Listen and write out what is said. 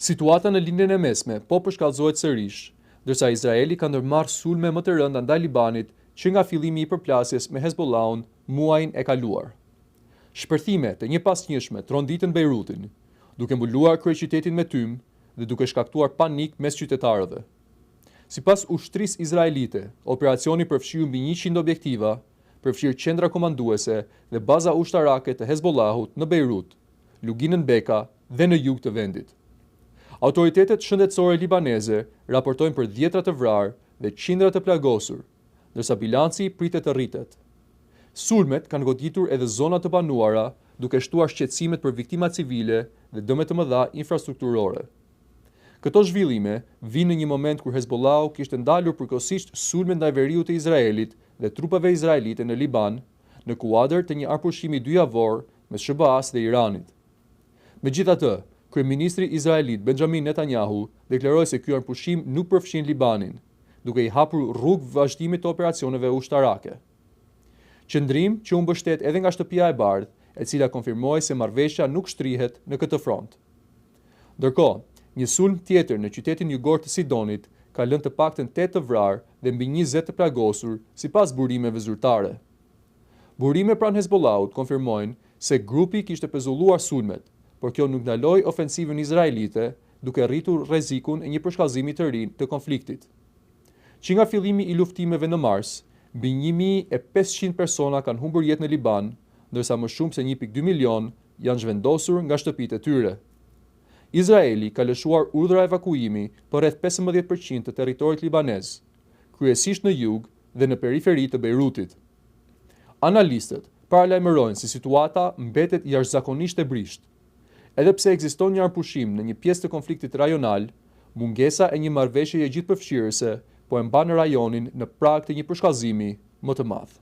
Situata në lindjen e mesme po përshkallëzohet sërish, ndërsa Izraeli ka ndërmarrë sulme më të rënda ndaj Libanit që nga fillimi i përplasjes me Hezbollahun muajin e kaluar. Shpërthime të njëpasnjëshme tronditën Bejrutin, duke mbuluar kryeqytetin me tym dhe duke shkaktuar panik mes qytetarëve. Sipas ushtrisë izraelite, operacioni përfshirë mbi 100 objektiva, përfshirë qendra komanduese dhe baza ushtarake të Hezbollahut në Bejrut, luginën Beka dhe në jug të vendit. Autoritetet shëndetësore libaneze raportojnë për dhjetra të vrarë dhe qindra të plagosur, ndërsa bilanci pritet të rritet. Sulmet kanë goditur edhe zona të banuara, duke shtuar shqetësimet për viktima civile dhe dëme të mëdha infrastrukturore. Këto zhvillime vinë në një moment kur Hezbollahu kishte ndalur përkohësisht sulme ndaj veriut të Izraelit dhe trupave izraelite në Liban, në kuadër të një arpushimi 2 javor mes SBA-s dhe Iranit. Megjithatë, kryeministri izraelit Benjamin Netanyahu deklaroi se ky arpushim nuk përfshin Libanin, duke i hapur rrugë vazhdimit të operacioneve ushtarake. Qëndrim që u mbështet edhe nga Shtëpia e Bardhë, e cila konfirmoi se marrëveshja nuk shtrihet në këtë front. Ndërkohë, një sulm tjetër në qytetin jugor të Sidonit ka lënë të paktën 8 të vrarë dhe mbi 20 të plagosur, sipas burimeve zyrtare. Burime pranë Hezbollahut konfirmojnë se grupi kishte pezulluar sulmet, por kjo nuk ndaloi ofensivën izraelite, duke rritur rrezikun e një përshkallëzimi të ri të konfliktit. Që nga fillimi i luftimeve në mars, mbi 1500 persona kanë humbur jetë në Liban, ndërsa më shumë se 1.2 milion janë zhvendosur nga shtëpitë e tyre. Izraeli ka lëshuar urdhra evakuimi për rreth 15% të territorit libanez, kryesisht në jug dhe në periferi të Bejrutit. Analistët paralajmërojnë se situata mbetet jashtëzakonisht e brisht. Edhe pse ekziston një arpushim në një pjesë të konfliktit rajonal, mungesa e një marrëveshjeje gjithëpërfshirëse po e mban rajonin në prag të një përshkallëzimi më të madh.